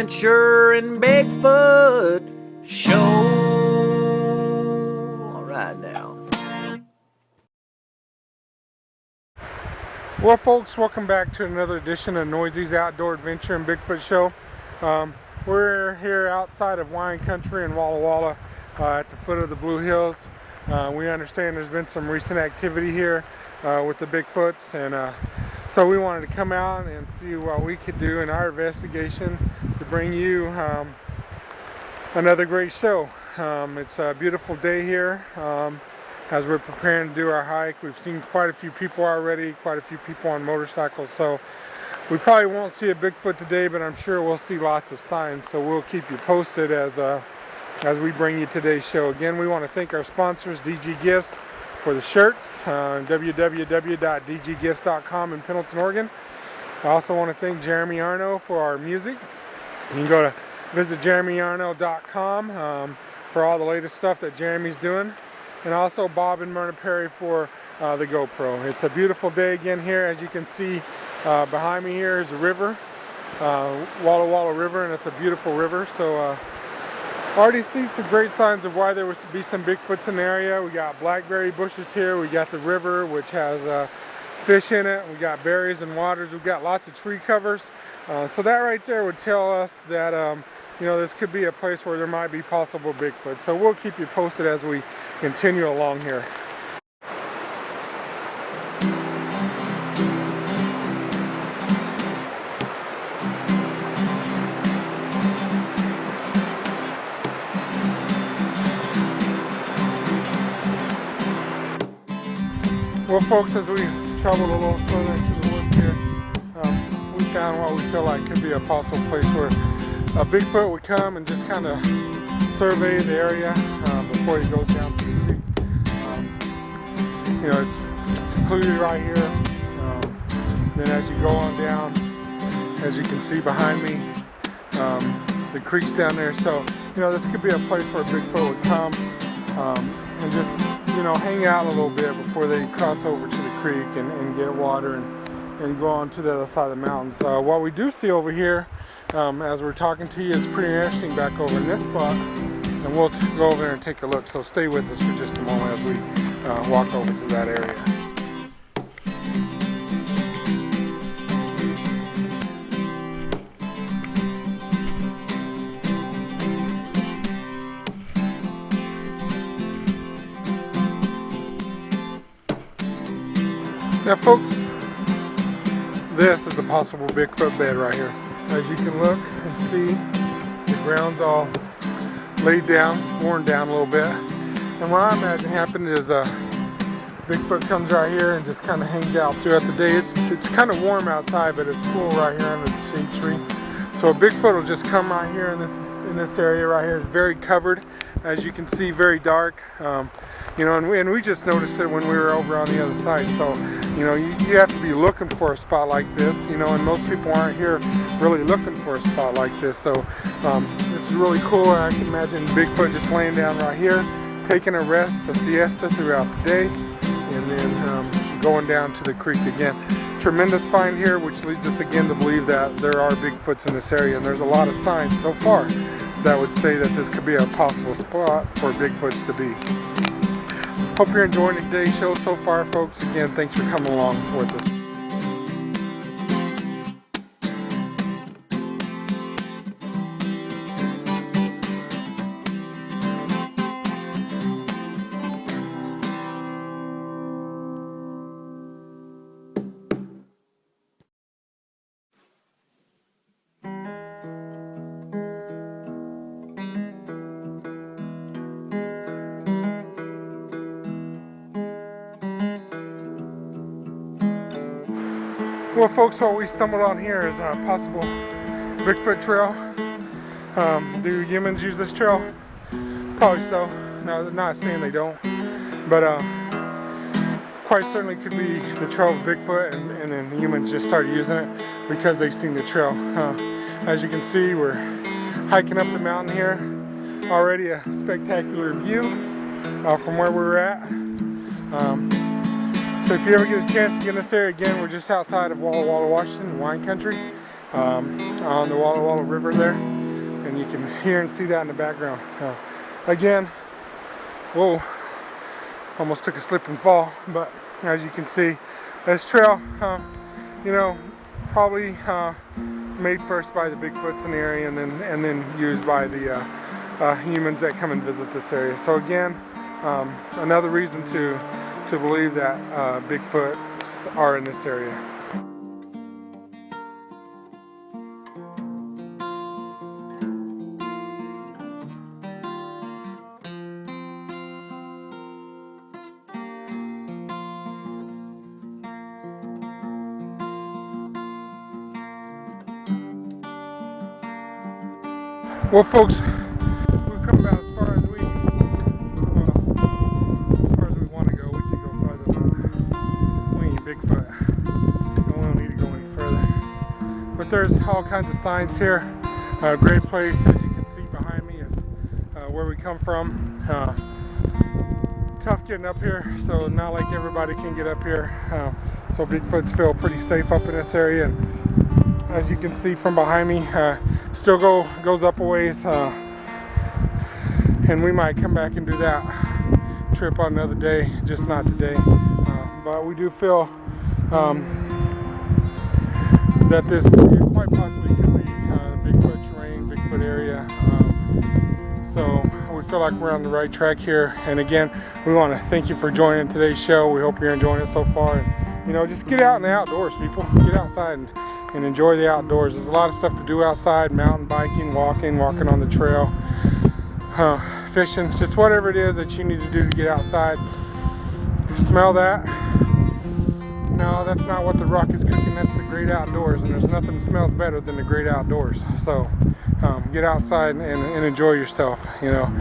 Adventure and Bigfoot Show. All right now. Well, folks, welcome back to another edition of Noisey's Outdoor Adventure and Bigfoot Show. We're here outside of wine country in Walla Walla at the foot of the Blue Hills. We understand there's been some recent activity here with the Bigfoots, and so we wanted to come out and see what we could do in our investigation to bring you another great show. It's a beautiful day here. As we're preparing to do our hike, we've seen quite a few people already, quite a few people on motorcycles, so we probably won't see a Bigfoot today, but I'm sure we'll see lots of signs, so we'll keep you posted as we bring you today's show. Again, we want to thank our sponsors, DG Gifts, for the shirts, www.dggifts.com in Pendleton, Oregon. I also want to thank Jeremy Arno for our music. You can go to visit jeremyarno.com for all the latest stuff that Jeremy's doing. And also Bob and Myrna Perry for the GoPro. It's a beautiful day again here. As you can see behind me here is a river, Walla Walla River, and it's a beautiful river. So already see some great signs of why there would be some Bigfoots in the area. We got blackberry bushes here. We got the river, which has fish in it. We got berries and waters. We've got lots of tree covers. So that right there would tell us that you know, this could be a place where there might be possible Bigfoot. So we'll keep you posted as we continue along here. Well, folks, as we traveled a little further into the woods here, we found what we feel like could be a possible place where a Bigfoot would come and just kind of survey the area before he goes down to the creek. You know, it's secluded right here. Then as you go on down, as you can see behind me, the creek's down there. So, you know, this could be a place where a Bigfoot would come and just, you know, hang out a little bit before they cross over to the creek and get water and go on to the other side of the mountains. What we do see over here, as we're talking to you, is pretty interesting back over in this spot, and we'll go over there and take a look. So stay with us for just a moment as we walk over to that area. Now, folks, this is a possible Bigfoot bed right here. As you can look and see, the ground's all laid down, worn down a little bit. And what I imagine happened is Bigfoot comes right here and just kind of hangs out throughout the day. It's kind of warm outside, but it's cool right here under the shade tree. So a Bigfoot will just come right here in this area right here. It's very covered, as you can see, very dark. You know, and we just noticed it when we were over on the other side. So, you know, you have to be looking for a spot like this, you know, and most people aren't here really looking for a spot like this. So this is really cool. I can imagine Bigfoot just laying down right here, taking a rest, a siesta throughout the day, and then going down to the creek again. Tremendous find here, which leads us again to believe that there are Bigfoots in this area, and there's a lot of signs so far that would say that this could be a possible spot for Bigfoots to be. Hope you're enjoying today's show so far, folks. Again, thanks for coming along with us. Well, folks, what we stumbled on here is a possible Bigfoot trail. Do humans use this trail? Probably so. No, not saying they don't, but quite certainly could be the trail of Bigfoot, and then humans just started using it because they've seen the trail. As you can see, we're hiking up the mountain here. Already a spectacular view from where we're at. So if you ever get a chance to get in this area, again, we're just outside of Walla Walla, Washington, wine country, on the Walla Walla River there. and you can hear and see that in the background. Again, whoa, almost took a slip and fall, but as you can see, this trail, you know, probably made first by the Bigfoots in the area, and then used by the humans that come and visit this area. So again, another reason to believe that Bigfoots are in this area. Well, folks, we've come about as far as we want to go. We can go farther, but we ain't Bigfoot, and we don't need to go any further. But there's all kinds of signs here. Great place, as you can see behind me, is where we come from. Tough getting up here, so not like everybody can get up here. So Bigfoots feel pretty safe up in this area. And as you can see from behind me, still goes up a ways, and we might come back and do that trip on another day, just not today. But we do feel that this quite possibly could be Bigfoot terrain, Bigfoot area. So we feel like we're on the right track here. And again, we want to thank you for joining today's show. We hope you're enjoying it so far. And, you know, just get out in the outdoors, people. Get outside and enjoy the outdoors. There's a lot of stuff to do outside: mountain biking, walking on the trail, fishing, just whatever it is that you need to do to get outside. Smell that? No, that's not what the rock is cooking. That's the great outdoors, and there's nothing that smells better than the great outdoors. So get outside and enjoy yourself. You know,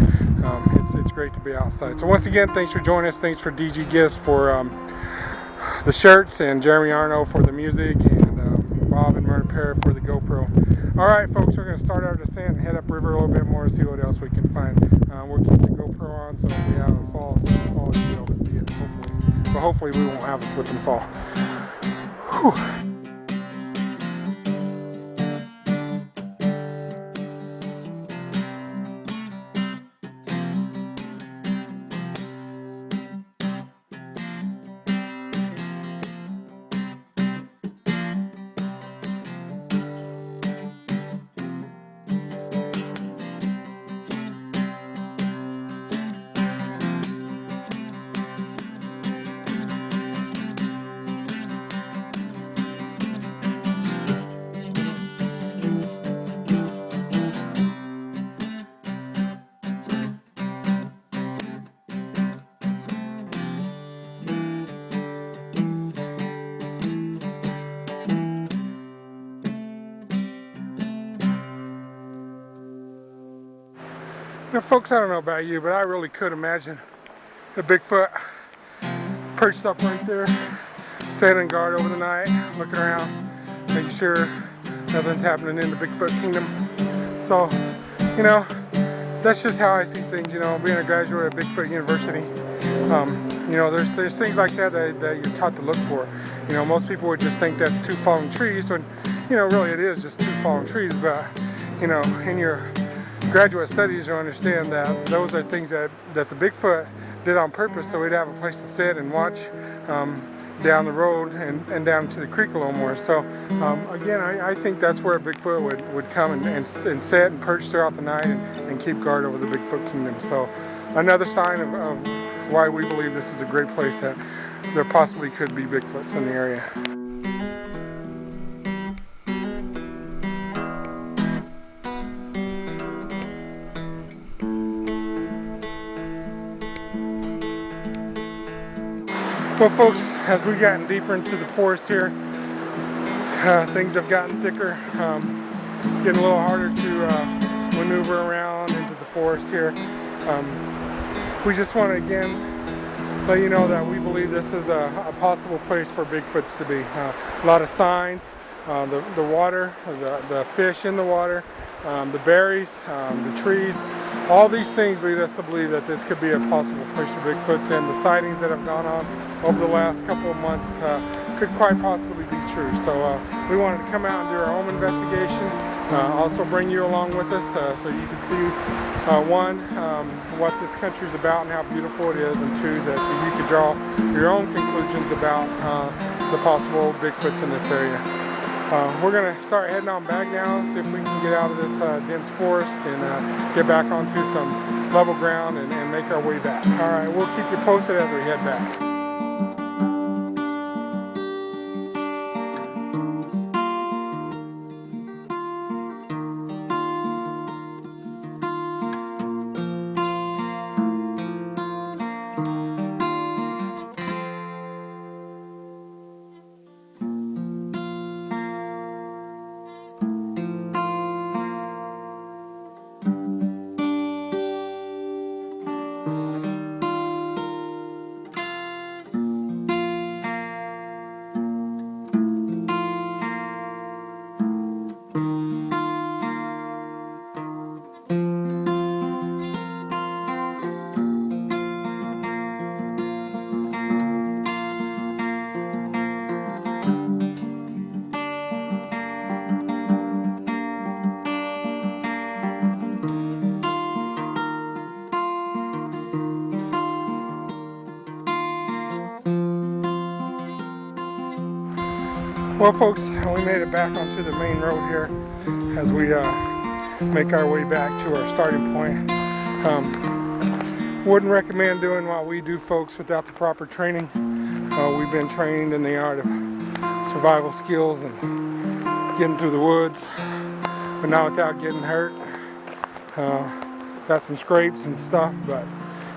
it's great to be outside. So once again, thanks for joining us. Thanks for DG Gifts for the shirts, and Jeremy Arno for the music, and Bob and Myrna Parra for the GoPro. All right, folks, we're going to start our descent and head upriver a little bit more to see what else we can find. We'll keep the GoPro on, so if we have a fall, you'll be able to see it, hopefully. But hopefully we won't have a slip and fall. Whew. Now, folks, I don't know about you, but I really could imagine a Bigfoot perched up right there, standing guard over the night, looking around, making sure nothing's happening in the Bigfoot kingdom. So, you know, that's just how I see things. You know, being a graduate of Bigfoot University, you know, there's things like that you're taught to look for. You know, most people would just think that's two fallen trees, when, you know, really it is just two fallen trees. But, you know, in your graduate studies, you'll understand that those are things that the Bigfoot did on purpose, so we'd have a place to sit and watch down the road and down to the creek a little more. So again, I think that's where Bigfoot would come and sit and perch throughout the night and keep guard over the Bigfoot kingdom. So another sign of why we believe this is a great place, that there possibly could be Bigfoots in the area. Well, folks, as we've gotten deeper into the forest here, things have gotten thicker, getting a little harder to maneuver around into the forest here. We just want to again let you know that we believe this is a possible place for Bigfoots to be. A lot of signs, the water, the fish in the water, the berries, the trees. All these things lead us to believe that this could be a possible place for Bigfoots, and the sightings that have gone on over the last couple of months could quite possibly be true. So we wanted to come out and do our own investigation, Also bring you along with us so you can see one, what this country is about and how beautiful it is, and two, that so you can draw your own conclusions about the possible Bigfoots in this area. We're going to start heading on back now, see if we can get out of this dense forest and get back onto some level ground and make our way back. Alright, we'll keep you posted as we head back. Well folks, we made it back onto the main road here as we make our way back to our starting point. Wouldn't recommend doing what we do, folks, without the proper training. We've been trained in the art of survival skills and getting through the woods, but not without getting hurt. Got some scrapes and stuff, but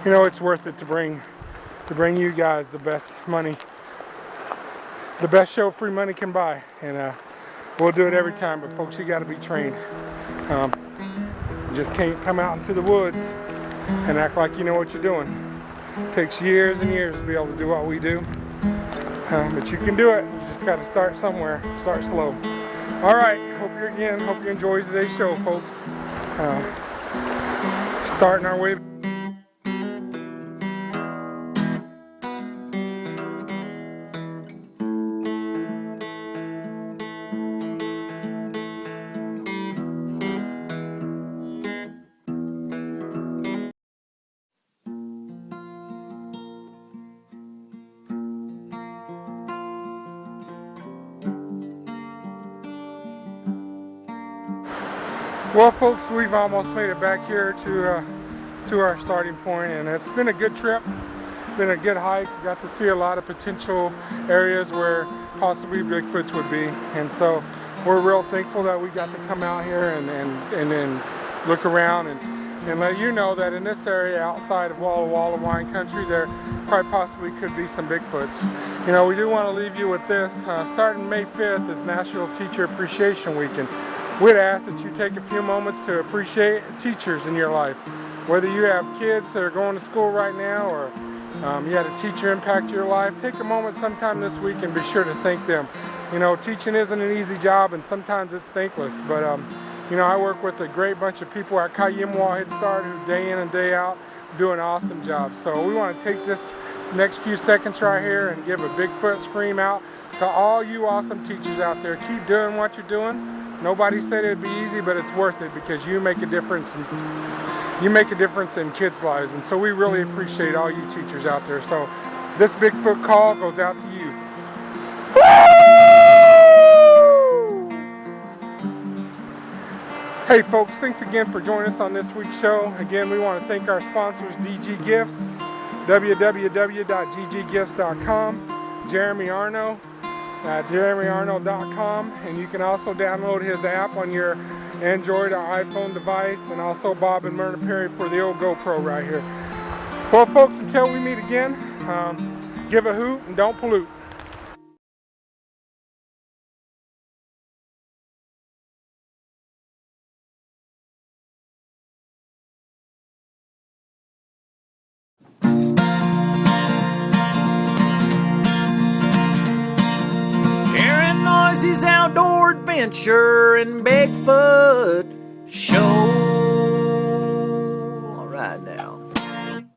you know, it's worth it to bring you guys the best money, the best show free money can buy, and we'll do it every time. But folks, you got to be trained. You just can't come out into the woods and act like you know what you're doing. It takes years and years to be able to do what we do, but you can do it. You just got to start somewhere. Start slow. All right. Hope you enjoyed today's show, folks. Starting our way. Well folks, we've almost made it back here to our starting point, and it's been a good trip, been a good hike. Got to see a lot of potential areas where possibly Bigfoots would be, and so we're real thankful that we got to come out here and then look around and let you know that in this area outside of Walla Walla wine country, there quite possibly could be some Bigfoots. You know, we do want to leave you with this. Starting May 5th is National Teacher Appreciation Week, and we'd ask that you take a few moments to appreciate teachers in your life. Whether you have kids that are going to school right now, or you had a teacher impact your life, take a moment sometime this week and be sure to thank them. You know, teaching isn't an easy job, and sometimes it's thankless, but you know, I work with a great bunch of people at Kayimwa Head Start who day in and day out do an awesome job. So we want to take this next few seconds right here and give a Bigfoot scream out to all you awesome teachers out there. Keep doing what you're doing. Nobody said it'd be easy, but it's worth it because you make a difference. You make a difference in kids' lives, and so we really appreciate all you teachers out there. So this Bigfoot call goes out to you. Hey folks, thanks again for joining us on this week's show. Again, we want to thank our sponsors, DG Gifts, www.ggifts.com, Jeremy Arno at jeremyarno.com, and you can also download his app on your Android or iPhone device, and also Bob and Myrna Perry for the old GoPro right here. Well folks, until we meet again, give a hoot and don't pollute. Noisey's outdoor adventure and Bigfoot show.